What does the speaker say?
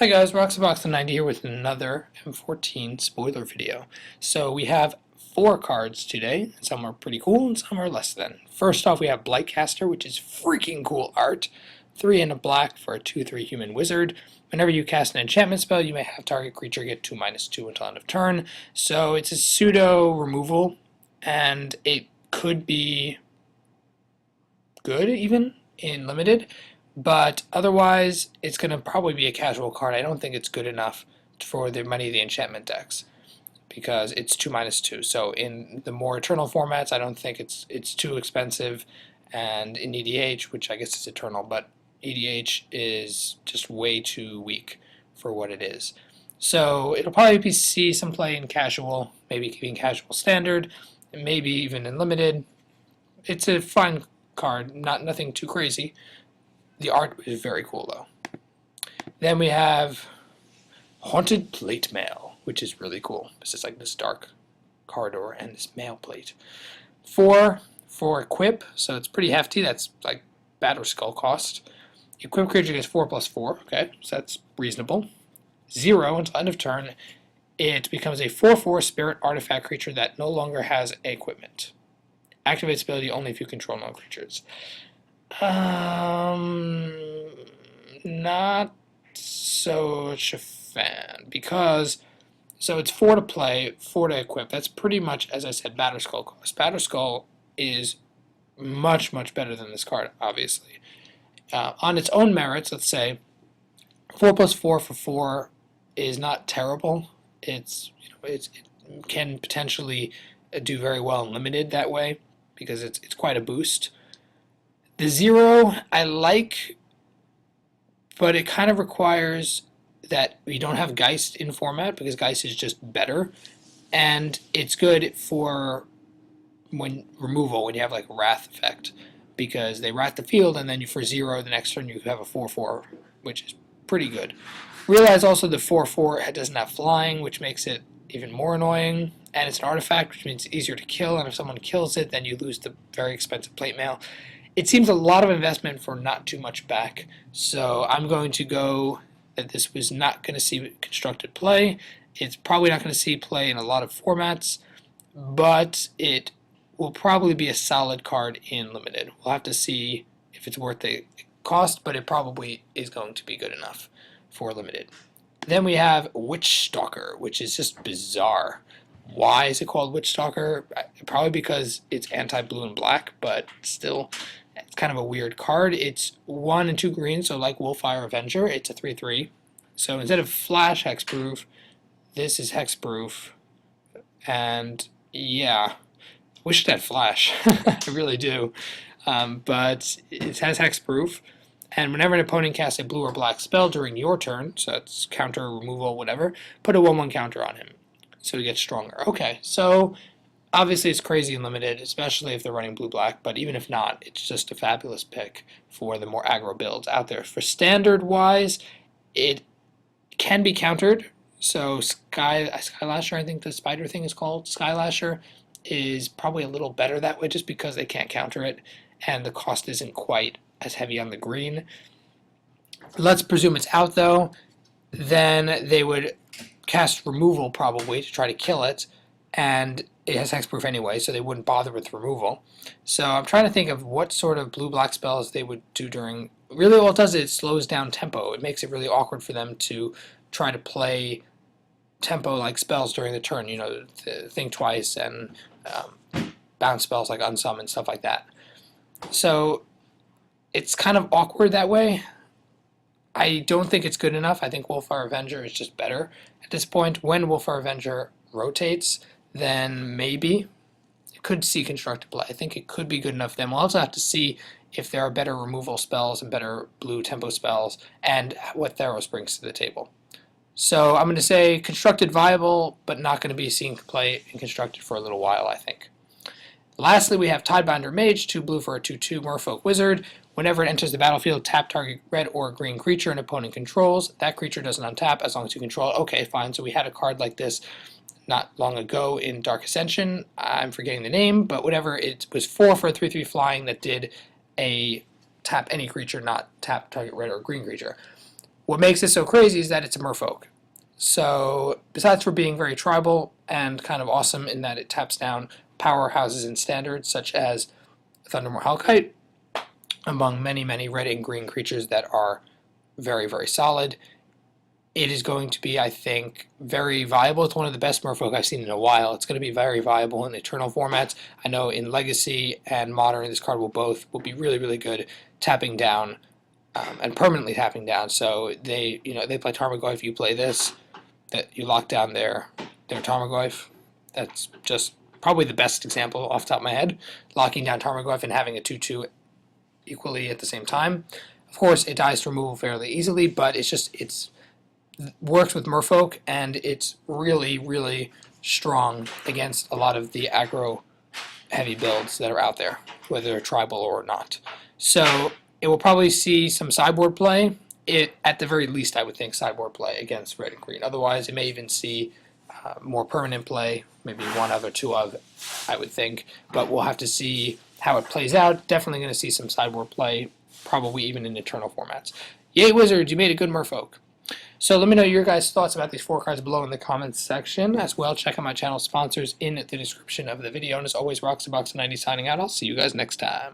Hi guys, Roxabox90 here with another M14 spoiler video. So we have 4 cards today. Some are pretty cool and some are less than. First off we have Blightcaster, which is freaking cool art. 3 and a black for a 2/3 human wizard. Whenever you cast an enchantment spell, you may have target creature get 2/2 until end of turn. So it's a pseudo removal, and it could be good even in limited. But otherwise, it's going to probably be a casual card. I don't think it's good enough for many of the enchantment decks because it's 2/2. So in the more eternal formats, I don't think it's too expensive. And in EDH, which I guess is eternal, but EDH is just way too weak for what it is. So it'll probably see some play in casual, maybe keeping casual standard, and maybe even in limited. It's a fine card, nothing too crazy. The art is very cool though. Then we have Haunted Plate Mail, which is really cool. This is like this dark corridor and this mail plate. 4 for equip, so it's pretty hefty. That's like Batterskull cost. Equip creature gets 4/4, okay, so that's reasonable. 0 until end of turn. It becomes a 4/4 spirit artifact creature that no longer has equipment. Activates ability only if you control no creatures. Not such a fan, because so it's 4 to play, 4 to equip. That's pretty much, as I said, Batterskull cost. Batterskull is much better than this card, obviously. On its own merits, let's say 4/4 for 4 is not terrible. It can potentially do very well in limited that way because it's quite a boost. The 0 I like, but it kind of requires that we don't have Geist in format because Geist is just better, and it's good for when you have like a Wrath effect, because they wrath the field and then for 0 the next turn you have a 4/4, which is pretty good. Realize also the 4/4 doesn't have flying, which makes it even more annoying, and it's an artifact, which means it's easier to kill, and if someone kills it then you lose the very expensive plate mail. It seems a lot of investment for not too much back, so I'm going to go that this was not going to see constructed play. It's probably not going to see play in a lot of formats, but it will probably be a solid card in limited. We'll have to see if it's worth the cost, but it probably is going to be good enough for limited. Then we have Witch Stalker, which is just bizarre. Why is it called Witch Stalker? Probably because it's anti-blue and black, but still, it's kind of a weird card. It's 1 and 2 green, so like Wolfir Avenger, it's a 3/3. So instead of flash hexproof, this is hexproof. And yeah, wish it had flash. I really do. But it has hexproof. And whenever an opponent casts a blue or black spell during your turn, so it's counter, removal, whatever, put a 1/1 counter on him, so he gets stronger. Okay, so obviously it's crazy and limited, especially if they're running blue-black, but even if not, it's just a fabulous pick for the more aggro builds out there. For standard-wise, it can be countered, so Skylasher, I think the spider thing is called, Skylasher, is probably a little better that way just because they can't counter it, and the cost isn't quite as heavy on the green. Let's presume it's out though, then they would cast removal probably to try to kill it, and it has hexproof anyway, so they wouldn't bother with removal. So I'm trying to think of what sort of blue-black spells they would do during... Really all it does is it slows down tempo. It makes it really awkward for them to try to play tempo-like spells during the turn, you know, think twice and bounce spells like unsummon, stuff like that. So it's kind of awkward that way. I don't think it's good enough. I think Wolfir Avenger is just better at this point. When Wolfir Avenger rotates, then maybe it could see constructed play. I think it could be good enough then. We'll also have to see if there are better removal spells and better blue tempo spells and what Theros brings to the table. So I'm going to say constructed viable, but not going to be seen play in constructed for a little while, I think. Lastly, we have Tidebinder Mage, 2 blue for a 2/2 Merfolk Wizard. Whenever it enters the battlefield, tap target red or green creature an opponent controls. That creature doesn't untap as long as you control it. Okay, fine. So we had a card like this not long ago in Dark Ascension. I'm forgetting the name, but whatever. It was 4 for a 3/3 flying that did a tap any creature, not tap target red or green creature. What makes it so crazy is that it's a Merfolk. So besides for being very tribal and kind of awesome in that it taps down powerhouses in standards such as Thundermore Hellkite, among many, many red and green creatures that are very, very solid, it is going to be, I think, very viable. It's one of the best Merfolk I've seen in a while. It's going to be very viable in Eternal formats. I know in Legacy and Modern, this card will be really, really good tapping down and permanently tapping down. So they play Tarmogoyf, you play this, that you lock down their Tarmogoyf. That's just probably the best example off the top of my head. Locking down Tarmogoyf and having a 2/2 equally at the same time. Of course, it dies to removal fairly easily, but it's works with Merfolk, and it's really, really strong against a lot of the aggro heavy builds that are out there, whether they're tribal or not. So it will probably see some sideboard play. It, at the very least, I would think sideboard play against red and green. Otherwise, it may even see more permanent play, maybe one of or two of, I would think. But we'll have to see how it plays out. Definitely going to see some sideboard play, probably even in Eternal formats. Yay, Wizards, you made a good Merfolk. So let me know your guys' thoughts about these 4 cards below in the comments section. As well, check out my channel sponsors in the description of the video. And as always, Roxybox90 signing out. I'll see you guys next time.